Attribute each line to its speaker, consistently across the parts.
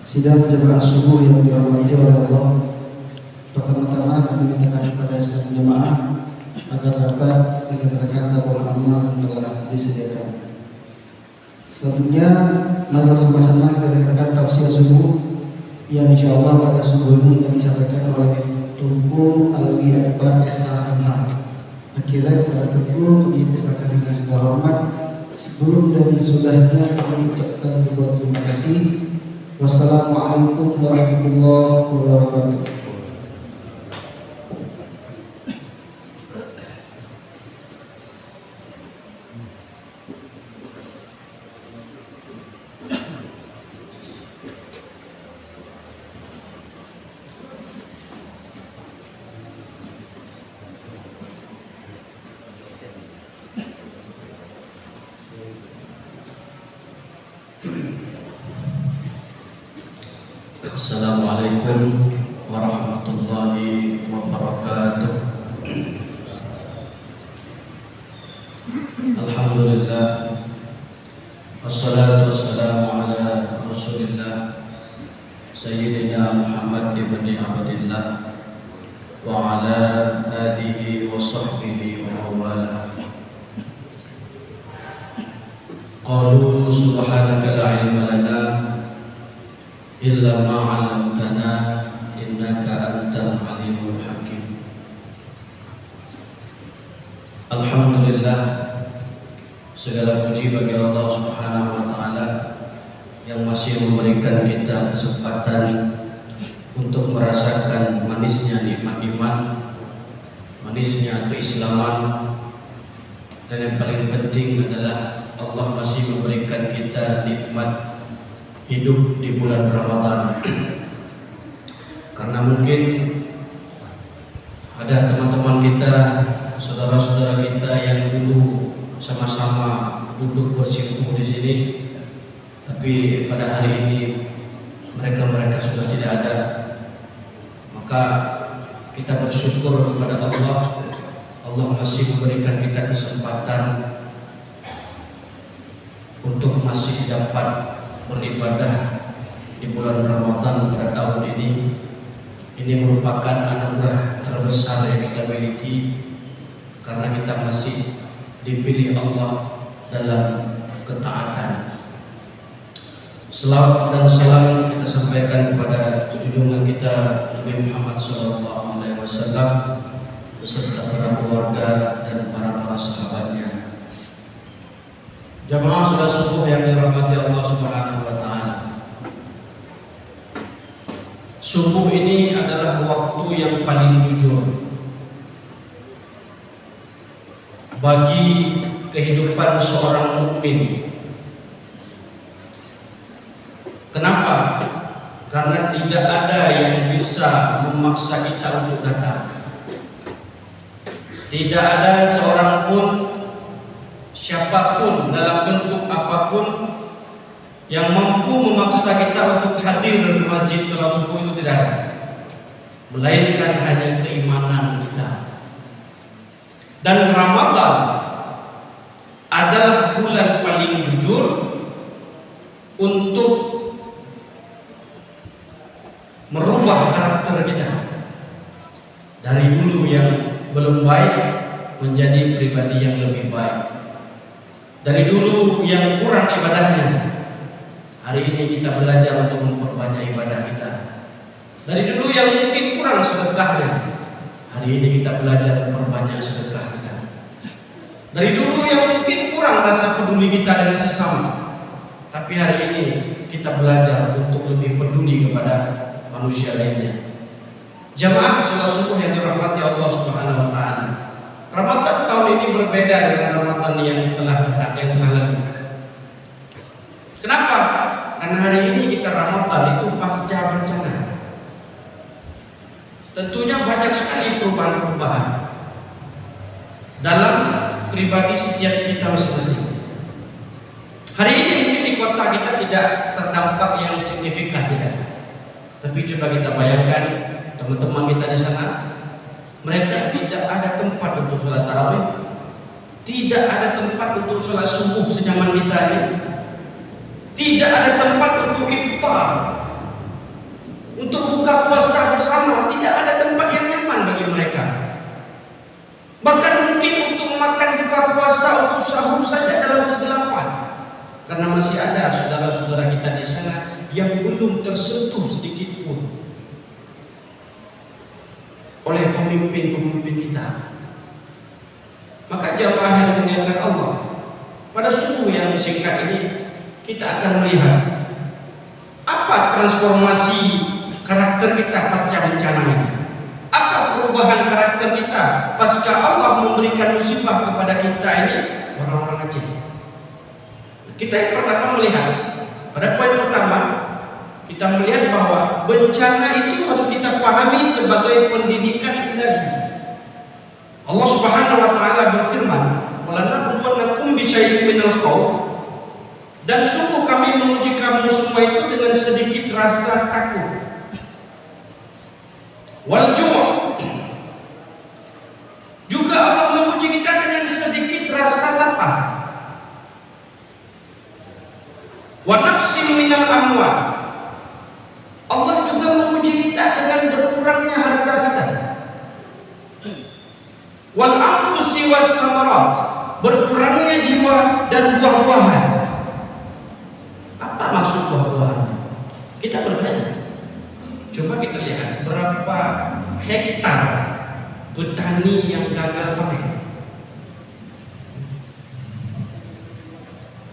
Speaker 1: Sidang jemaah subuh yang dirahmati oleh Allah, pertama-tama kami mintakan kepada seluruh jemaah agar dapat mengerjakan tabur amal yang telah disediakan. Selanjutnya, mari sama-sama kita dengarkan tafsir subuh yang insya Allah pada subuh ini akan disampaikan oleh Tunku Alwi Akbar SHMH. Akhirnya pada Tunku dipersilakan dengan segala hormat. Sebelum dan sudahnya kami ucapkan ribuan terima kasih. Wassalamualaikum warahmatullahi wabarakatuh.
Speaker 2: Assalamualaikum warahmatullahi wabarakatuh. Alhamdulillah, wassalatu wassalamu ala Rasulillah Sayyidina Muhammad ibn Abdillah wa ala alihi wa sahbihi wa mawala. Qalu subhanaka la ilma lana illa ma 'allamtana innaka antal alimul hakim. Alhamdulillah, segala puji bagi Allah Subhanahu wa taala yang masih memberikan kita kesempatan untuk merasakan manisnya nikmat iman, manisnya keislaman, dan yang paling penting adalah Allah masih memberikan kita nikmat hidup di bulan Ramadan. Karena mungkin ada teman-teman kita, saudara-saudara kita yang dulu sama-sama duduk bersimpuh di sini, tapi pada hari ini mereka sudah tidak ada. Maka kita bersyukur kepada Allah. Allah masih memberikan kita kesempatan untuk masih dapat beribadah di bulan Ramadan pada tahun ini. Ini merupakan anugerah terbesar yang kita miliki karena kita masih dipilih Allah dalam ketaatan. Selawat dan salam kita sampaikan kepada junjungan kita Nabi Muhammad SAW beserta para keluarga dan para sahabatnya. Jamaah salat subuh yang dirahmati Allah Subhanahu wa taala. Subuh ini adalah waktu yang paling jujur bagi kehidupan seorang mukmin. Kenapa? Karena tidak ada yang bisa memaksa kita untuk datang. Tidak ada seorang pun, siapapun dalam bentuk apapun yang mampu memaksa kita untuk hadir di masjid salat subuh itu tidak ada, melainkan hanya keimanan kita. Dan Ramadan adalah bulan paling jujur untuk merubah karakter kita dari dulu yang belum baik menjadi pribadi yang lebih baik. Dari dulu yang kurang ibadahnya, hari ini kita belajar untuk memperbanyak ibadah kita. Dari dulu yang mungkin kurang sedekahnya, hari ini kita belajar memperbanyak sedekah kita. Dari dulu yang mungkin kurang rasa peduli kita dengan sesama, tapi hari ini kita belajar untuk lebih peduli kepada manusia lainnya. Jamaah salat subuh yang dirahmati Allah Subhanahu wa taala. Ramadan tahun ini berbeda dengan Ramadan yang telah lalu. Kenapa? Karena hari ini kita Ramadan itu pasca bencana. Tentunya banyak sekali perubahan-perubahan dalam pribadi setiap kita masing-masing. Hari ini mungkin di kota kita tidak terdampak yang signifikan, tidak. Tapi coba kita bayangkan teman-teman kita di sana, mereka tidak ada tempat untuk sholat tarawih, tidak ada tempat untuk sholat subuh sejaman kita ini, Tidak ada tempat untuk iftar, untuk buka puasa bersama. Tidak ada tempat yang nyaman bagi mereka. Bahkan mungkin untuk makan buka puasa, untuk sahur saja dalam kegelapan. Karena masih ada saudara-saudara kita di sana yang belum tersentuh sedikit pun oleh pemimpin-pemimpin kita. Maka jamaah yang dimuliakan Allah, pada subuh yang singkat ini kita akan melihat apa transformasi karakter kita pasca bencana ini. Apa perubahan karakter kita pasca Allah memberikan musibah kepada kita ini, orang-orang Aceh. Kita yang pertama melihat, pada poin pertama kita melihat bahwa bencana itu harus kita pahami sebagai pendidikan ilahi. Allah Subhanahu wa taala berfirman, "Walanabluwannakum bisyai'in minal khauf," dan sungguh kami menguji kamu semua itu dengan sedikit rasa takut. Wal ju', juga Allah menguji kita dengan sedikit rasa lapar. Wa naqsim minal amwal, Allah juga menguji kita dengan berkurangnya harta kita. Wal anfusi wath thamarat, berkurangnya jiwa dan buah-buahan. Apa maksud buah-buahan? Kita bertanya. Coba kita lihat berapa hektar petani yang gagal panen.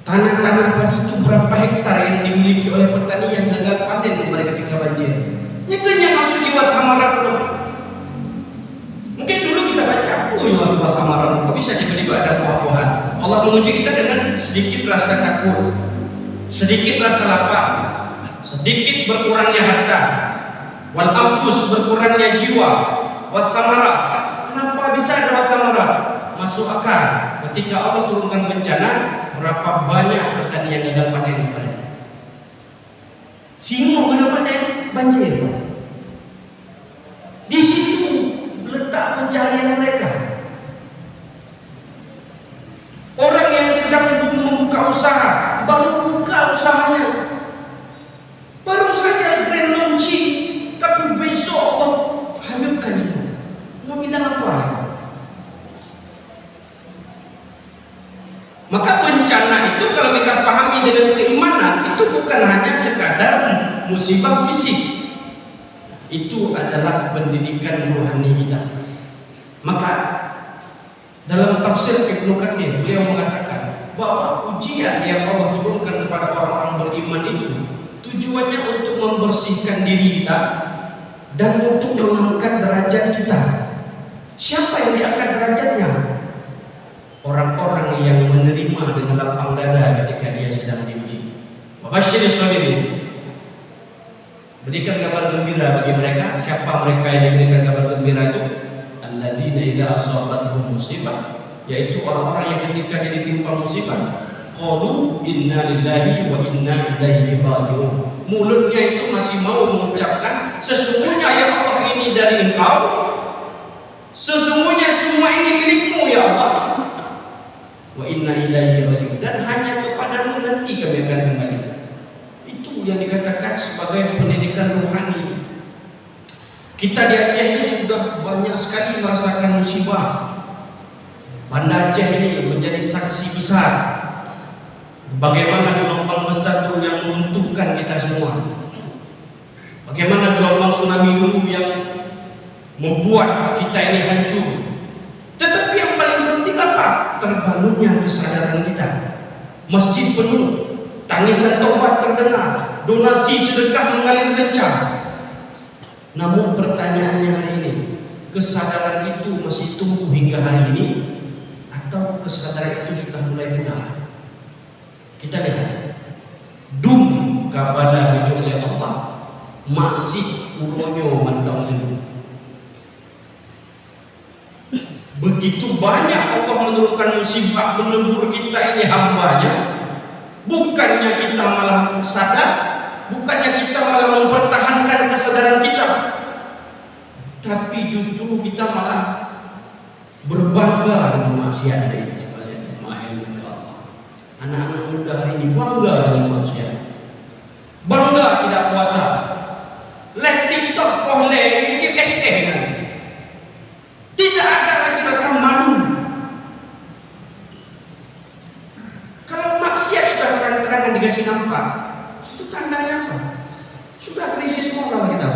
Speaker 2: Tanah-tanah padi itu berapa hektar yang dimiliki oleh petani yang gagal panen kemarin ketika banjir. Nyakanya masuk jiwa samaran dulu. Mungkin dulu kita baca, jiwa samaran kok bisa tiba-tiba ada buah-buahan. Allah menguji kita dengan sedikit rasa takut, sedikit rasa lapar, sedikit berkurangnya harta. Wal anfus, berkurangnya jiwa. Wat samarat, kenapa bisa ada wat samarat? Masuk akal ketika Allah turunkan bencana, berapa banyak petani yang gagal panen kemarin. Semua gagal panen banjir. Di situ letak pencarian mereka. Orang yang sedang membuka usaha, baru buka usahanya, baru saja grand launching, tapi besok Allah hanyutkan itu. Mau bilang apa? Maka bencana itu kalau kita pahami dengan keimanan, itu bukan hanya sekadar musibah fisik, itu adalah pendidikan rohani kita. Maka dalam tafsir Ibnu Katsir beliau mengatakan bahwa ujian yang Allah turunkan kepada orang-orang beriman itu tujuannya untuk membersihkan diri kita dan untuk mengangkat derajat kita. Siapa yang diangkat derajatnya? Orang-orang yang menerima dengan lapang dada ketika dia sedang diuji. Mabasyiris sabirin, berikan kabar gembira bagi mereka. Siapa mereka yang diberikan kabar gembira itu? Alladzina idza asabatuhum musibah, yaitu orang-orang yang ketika dia ditimpa musibah, qalu inna lillahi wa inna ilaihi raji'un. Mulutnya itu masih mau mengucapkan, sesungguhnya ya Allah ini dari Engkau, sesungguhnya semua ini milikmu ya Allah, wa inna ilaihi raji'un, dan hanya kepadamu nanti kami akan kembali. Itu yang dikatakan sebagai pendidikan rohani. Kita di Aceh ini sudah banyak sekali merasakan musibah. Banda Aceh ini menjadi saksi besar bagaimana gelombang besar itu yang meruntuhkan kita semua. Bagaimana gelombang tsunami dulu yang membuat kita ini hancur. Tetapi yang paling penting apa? Terbangunnya kesadaran kita. Masjid penuh, tangisan taubat terdengar, donasi sedekah mengalir kencang. Namun pertanyaannya hari ini, kesadaran itu masih tumbuh hingga hari ini atau kesadaran itu sudah mulai pudar? Kita lihat, dum kepada wujud Allah masih uronyo mandang. Begitu banyak Allah menurunkan musibah menegur kita ini hambanya, bukannya kita malah sadar, bukannya kita malah mempertahankan kesadaran kita, tapi justru kita malah berbangga dengan maksiat ini. Anak-anak muda hari ini bangga dengan maksiat. juga tidak puasa. Live TikTok boleh, YouTube kan. Tidak ada lagi rasa malu. Kalau maksiat sudah terang-terangan dikasih nampak, itu tandanya apa? Sudah krisis moral kita.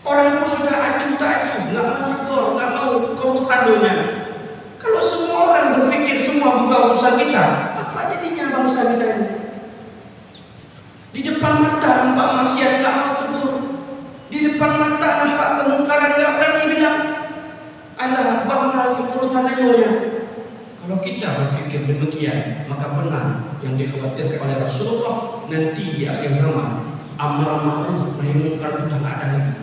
Speaker 2: Orang pun sudah acuh tak acuh, nggak mau tegur, nggak mau urusannya. Kalau semua orang berpikir semua bukan urusan kita, apa jadinya bangsa kita ini? Di depan mata nampak maksiat nggak mau tegur, di depan mata nampak kemungkaran nggak berani bilang, alah bangsa urusannya. Kalau kita berpikir demikian, maka benar yang dikhawatirkan oleh Rasulullah nanti di akhir zaman, amar ma'ruf nahi munkar sudah tidak ada lagi.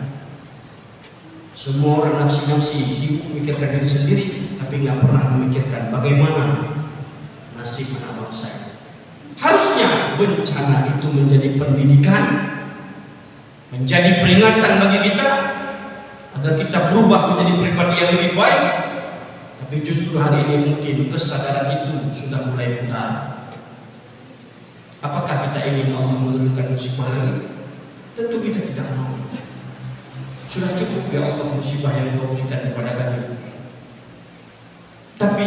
Speaker 2: Semua orang nafsi-nafsi sibuk memikirkan diri sendiri, tapi nggak pernah memikirkan bagaimana nasib anak bangsa. Harusnya bencana itu menjadi pendidikan, menjadi peringatan bagi kita agar kita berubah menjadi pribadi yang lebih baik. Tapi justru hari ini mungkin kesadaran itu sudah mulai pudar. Apakah kita ingin Allah menurunkan musibah lagi? Tentu kita tidak mau. Sudah cukup ya Allah musibah yang Kau berikan kepada kami. Tapi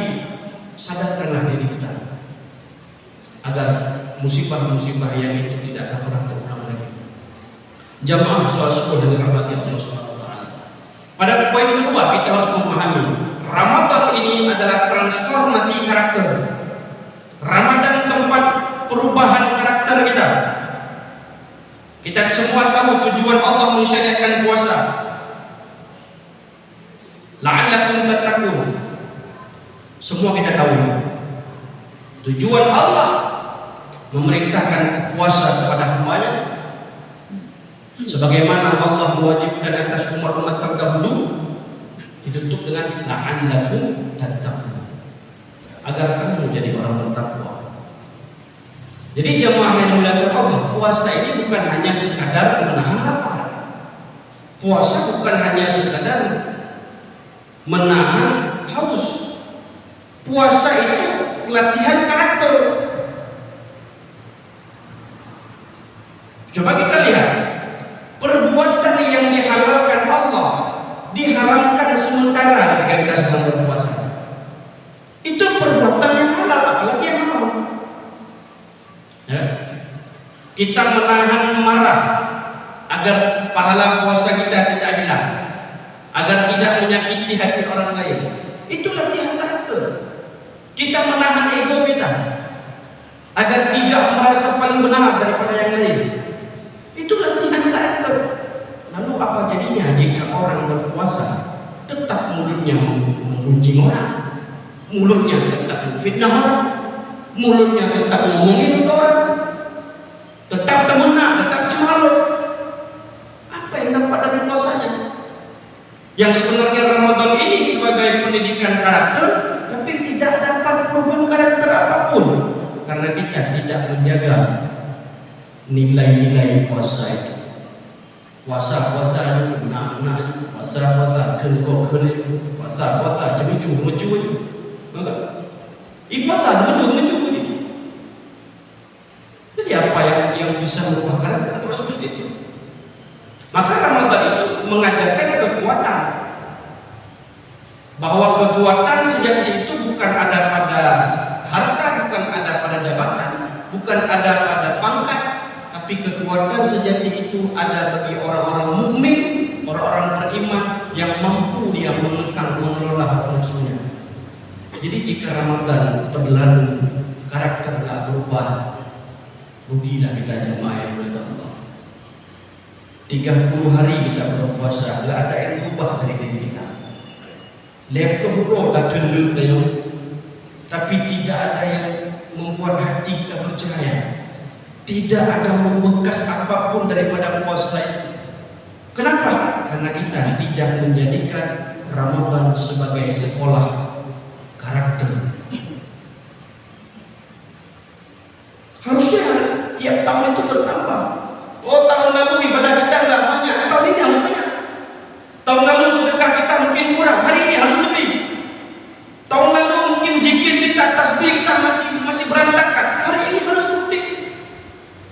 Speaker 2: sadarkanlah diri kita agar musibah-musibah yang itu tidak akan pernah terulang lagi. Jamaah sholat subuh dengan rahmat Allah Subhanahu wa taala. Pada poin kedua kita harus memahami Ramadan ini adalah transformasi karakter. Ramadan tempat perubahan karakter kita. Kita semua tahu tujuan Allah mensyariatkan puasa. La'allakum tattaqun. Semua kita tahu itu. Tujuan Allah memerintahkan puasa kepada hamba-Nya, sebagaimana Allah mewajibkan atas umat-umat terdahulu, ditutup dengan la'allakum tattaqun, agar kamu jadi orang bertakwa. Jadi jemaah yang dimuliakan Allah, puasa ini bukan hanya sekadar menahan lapar. Puasa bukan hanya sekadar menahan haus. Puasa itu latihan karakter. Coba kita lihat, perbuatan yang dihalalkan Allah diharamkan sementara ketika kita sedang berpuasa. Itu perbuatan yang halal, apalagi yang haram. Ya. Kita menahan marah agar pahala puasa kita tidak hilang, agar tidak menyakiti hati orang lain. Itu latihan karakter. Kita menahan ego kita agar tidak merasa paling benar daripada yang lain. Itu latihan karakter. Lalu apa jadinya jika orang berpuasa tetap mulutnya menggunjing orang, mulutnya tetap memfitnah orang, mulutnya tetap ngomongin orang, tetap temenak, tetap cemara? Apa yang dapat dari puasanya? Yang sebenarnya Ramadan ini sebagai pendidikan karakter, tapi tidak dapat perubahan karakter apapun karena kita tidak menjaga nilai-nilai puasa itu. Puasa-puasa itu nak-nak, puasa-puasa kengkok-kengkok, puasa-puasa cemecuh-mecuh. Puasa mecuh-mecuh. Jadi apa yang bisa merubah karakter kalau seperti itu? Maka Ramadan itu mengajarkan kekuatan, bahwa kekuatan sejati itu bukan ada pada harta, bukan ada pada jabatan, bukan ada pada pangkat, tapi kekuatan sejati itu ada bagi orang-orang mukmin, orang-orang beriman yang mampu dia mengekang, mengelola nafsunya. Jadi jika Ramadan berlalu, karakter tidak berubah, rugilah kita jemaah yang berkata Allah. 30 hari kita berpuasa, tidak ada yang berubah dari diri kita. Laptop bro tak tunduk tayang, tapi tidak ada yang membuat hati kita percaya. Tidak ada membekas apapun daripada puasa itu. Kenapa? Karena kita tidak menjadikan Ramadan sebagai sekolah karakter. Harusnya tiap tahun itu bertambah. Oh, tahun lalu ibadah kita nggak banyak, tahun ini harus banyak. Tahun lalu sedekah kita mungkin kurang, hari ini harus lebih. Tahun lalu mungkin zikir kita, tasbih kita masih berantakan, hari ini harus lebih.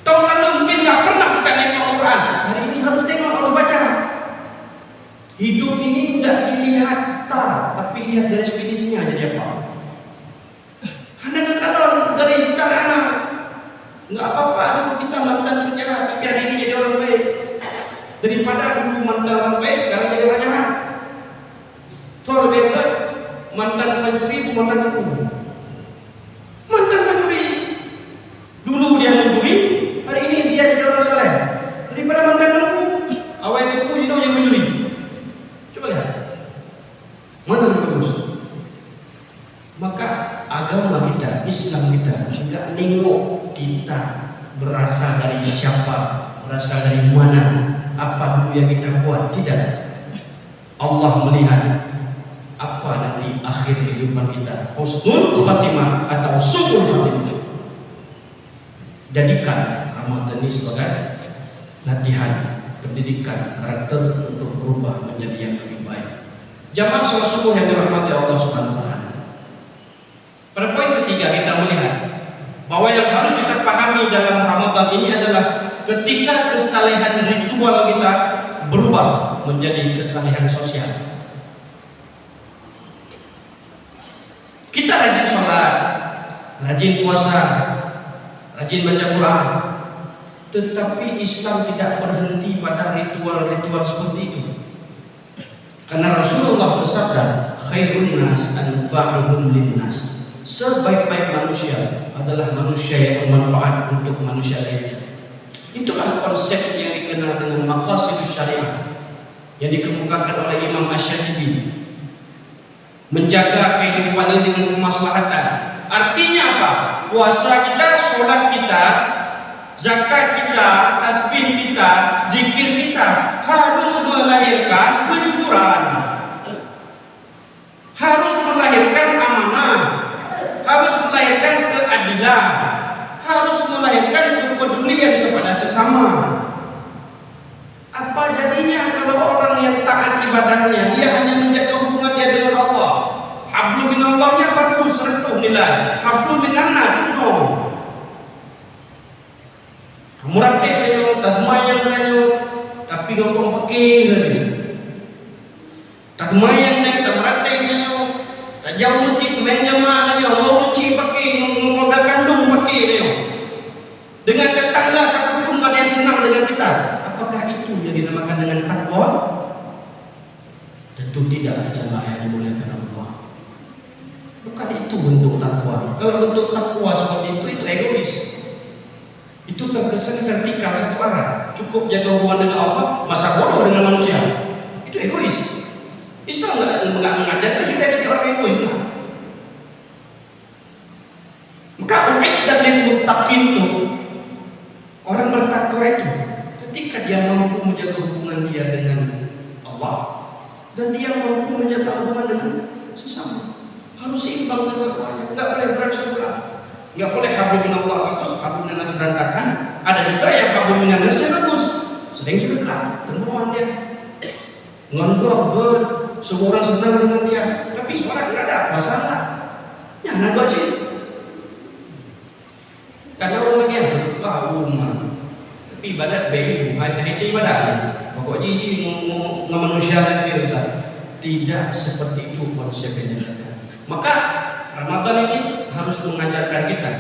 Speaker 2: Tahun lalu mungkin nggak Nggak apa-apa, dulu kita mantan penjahat, tapi hari ini jadi orang baik. Daripada dulu mantan orang baik, sekarang jadi orang jahat. So lebih baik mantan pencuri, mantan penipu. Mantan pencuri, dulu dia mencuri, hari ini dia jadi orang saleh. Daripada mantan penipu, awal penipu yang mencuri. Coba lihat, mana lebih bagus? Maka agama kita, Islam kita nggak nengok kita berasal dari siapa, berasal dari mana, apa dulu yang kita buat. Tidak. Allah melihat apa nanti akhir kehidupan kita, husnul khatimah atau su'ul khatimah. Jadikan Ramadan ini sebagai latihan pendidikan karakter untuk berubah menjadi yang lebih baik. Jamaah sholat subuh yang dirahmati Allah Subhanahu wa taala. Pada poin ketiga kita melihat bahwa yang harus kita pahami dalam Ramadan ini adalah ketika kesalehan ritual kita berubah menjadi kesalehan sosial. Kita rajin sholat, rajin puasa, rajin baca Quran, tetapi Islam tidak berhenti pada ritual-ritual seperti itu. Karena Rasulullah bersabda, khairun nas anfa'uhum linnas. Sebaik-baik manusia adalah manusia yang bermanfaat untuk manusia lainnya. Itulah konsep yang dikenal dengan maqasidus syariah yang dikemukakan oleh Imam Asy-Syatibi. Menjaga kehidupan ini dengan kemaslahatan. Artinya apa? Puasa kita, sholat kita, zakat kita, tasbih kita, zikir kita harus melahirkan kejujuran, harus melahirkan amanah, harus melahirkan keadilan, harus melahirkan kepedulian kepada sesama. Apa jadinya kalau orang yang taat ibadahnya dia hanya menjaga hubungannya dengan Allah? Hablum minallahnya bagus, rentuh nilai. Hablum minannas no. Murate nyo, tasmayang nyo, tapi ngomong pakai lagi. Tasmayang nyo, tamrate nyo, jauh mesti main jamaah nyo, mau uci pakai, ngomoda kandung pakai nyo. Dengan tetangga satu pun ada yang senang dengan kita. Apakah itu yang dinamakan dengan takwa? Tentu tidak, jamaah yang dimuliakan Allah. Bukan itu bentuk takwa. Kalau bentuk takwa seperti itu egois. Itu terkesan vertikal satu arah. Cukup jaga hubungan dengan Allah, masa bodoh dengan manusia. Itu egois. Islam nggak mengajarkan kita jadi orang egois. Nah. Maka uiddat lil muttaqin itu orang bertakwa itu ketika dia mampu menjaga hubungan dia dengan Allah dan dia mampu menjaga hubungan dengan sesama. Harus seimbang keduanya, nggak boleh berat sebelah. Nggak boleh hablum minallah bagus, hablum minannas berantakan. Ada juga yang hablum minannasnya bagus, sering sedekah, temuan dia, ngondok, semua orang senang dengan dia, tapi sholat nggak ada masalah. Ya nak gaji, karena orang dia terlupa rumah, tapi ibadat baik, itu ibadat. Pokok jiji ngomong manusia lagi tidak seperti itu konsepnya. Maka Ramadan ini harus mengajarkan kita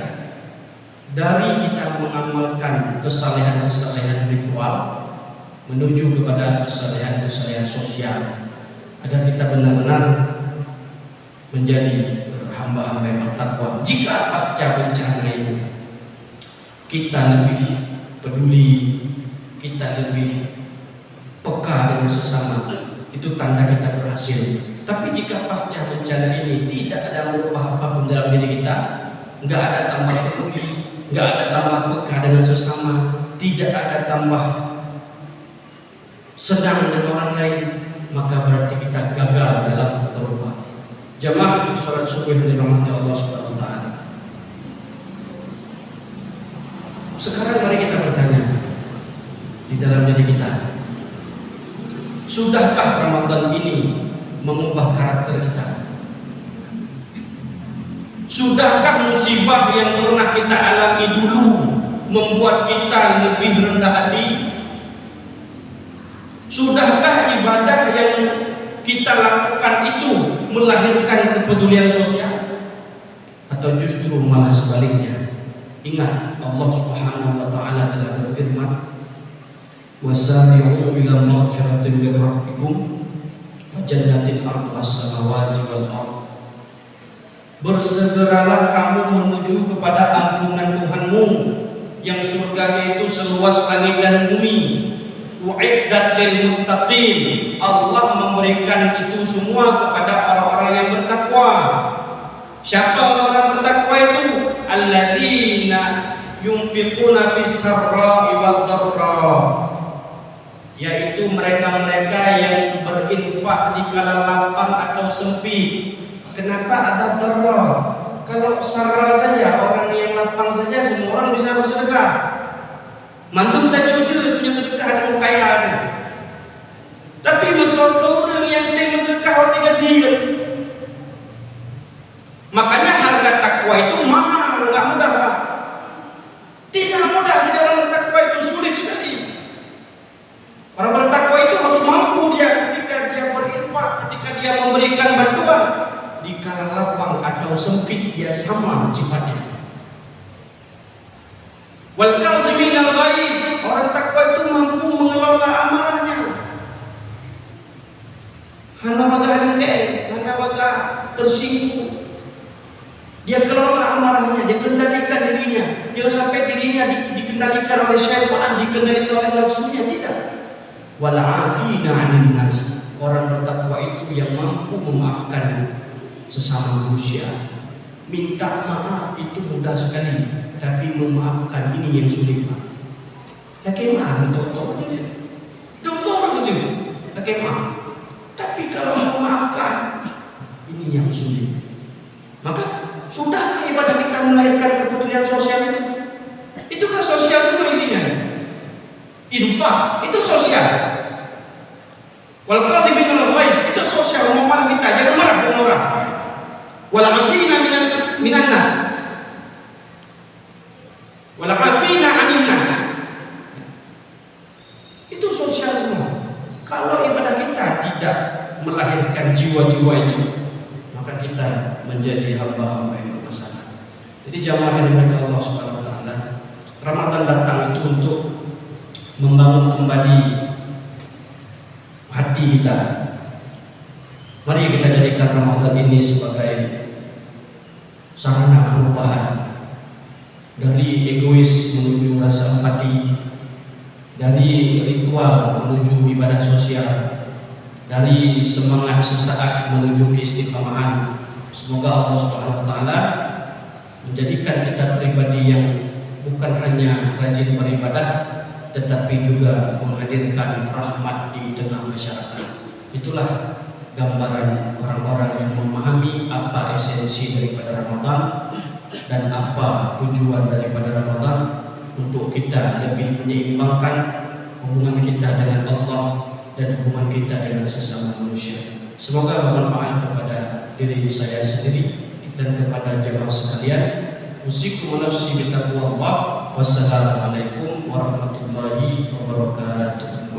Speaker 2: dari kita mengamalkan kesalehan-kesalehan ritual menuju kepada kesalehan-kesalehan sosial agar kita benar-benar menjadi hamba-hamba yang bertakwa. Jika pasca bencana ini kita lebih peduli, kita lebih peka dengan sesama, itu tanda kita berhasil. Tapi jika pasca bencana ini tidak ada merubah apapun dalam diri kita, nggak ada tambah peduli, nggak ada tambah peka dengan sesama, tidak ada tambah senang dengan orang lain, maka berarti kita gagal dalam berubah. Jamaah sholat subuh yang dirahmati Allah Subhanahu wa taala. Sekarang mari kita bertanya di dalam diri kita, sudahkah Ramadan ini mengubah karakter kita? Sudahkah musibah yang pernah kita alami dulu membuat kita lebih rendah hati? Sudahkah ibadah yang kita lakukan itu melahirkan kepedulian sosial? Atau justru malah sebaliknya, Ingat, Allah Subhanahu wa taala telah berfirman, "Wasari'u ila maghfiratin min rabbikum wa jannatin 'arduha as-samawati wal ardh." Bersegeralah kamu menuju kepada ampunan Tuhanmu yang surganya itu seluas langit dan bumi. U'iddat lil muttaqin. Allah memberikan itu semua kepada orang-orang yang bertakwa. Siapa orang-orang bertakwa itu? Alladzina yunfiquna fis sarra'i wad dharra, yaitu mereka-mereka yang berinfak di kala lapang atau sempit. Kenapa ada dharra? Kalau sarra saja, orang yang lapang saja semua orang bisa bersedekah. Mantum dan wujud punya sedekah dengan kaya. Tapi masalah yang dia bersedekah orang tiga. Makanya harga takwa itu mahal, nggak mudah. Tidak mudah, jadi orang bertakwa itu sulit sekali. Orang bertakwa itu harus mampu dia ketika dia berinfak, ketika dia memberikan bantuan. Di kala lapang atau sempit dia sama sifatnya. Wal kaziminal ghaidh, orang takwa itu mampu mengelola amarahnya. Hana baga tersinggung. Dia kelola amarahnya, dia kendalikan dirinya. Jangan sampai dirinya dikendalikan oleh syaitan, dikendalikan oleh nafsunya, tidak. Wal afina 'anil nas, orang bertakwa itu yang mampu memaafkan sesama manusia. Minta maaf itu mudah sekali, tapi memaafkan ini yang sulit. Bagaimana untuk bagaimana? Tapi kalau memaafkan ini yang sulit. Maka sudahkah ibadah kita melahirkan kepedulian sosial itu? Itu kan sosial semua isinya. Infak itu sosial. Wal kadhiminal ghaidh itu sosial, memarah kita, jangan marah dengan orang. Wal afina minan nas. Wal afina 'anil nas. Itu sosial semua. Kalau ibadah kita tidak melahirkan jiwa-jiwa itu, maka kita menjadi hamba-hamba yang bermasalah. Jadi jamaah yang dimuliakan Allah Subhanahu wa taala, Ramadan datang itu untuk membangun kembali hati kita. Mari kita jadikan Ramadan ini sebagai sarana perubahan dari egois menuju rasa empati, dari ritual menuju ibadah sosial, dari semangat sesaat menuju keistiqamahan. Semoga Allah Subhanahu wa taala menjadikan kita pribadi yang bukan hanya rajin beribadah, tetapi juga menghadirkan rahmat di tengah masyarakat. Itulah gambaran orang-orang yang memahami apa esensi daripada Ramadan dan apa tujuan daripada Ramadan, untuk kita lebih menyeimbangkan hubungan kita dengan Allah dan hubungan kita dengan sesama manusia. Semoga bermanfaat kepada diri saya sendiri dan kepada jemaah sekalian. Usikum wa nafsi bitaqwallah. Wassalamualaikum warahmatullahi wabarakatuh.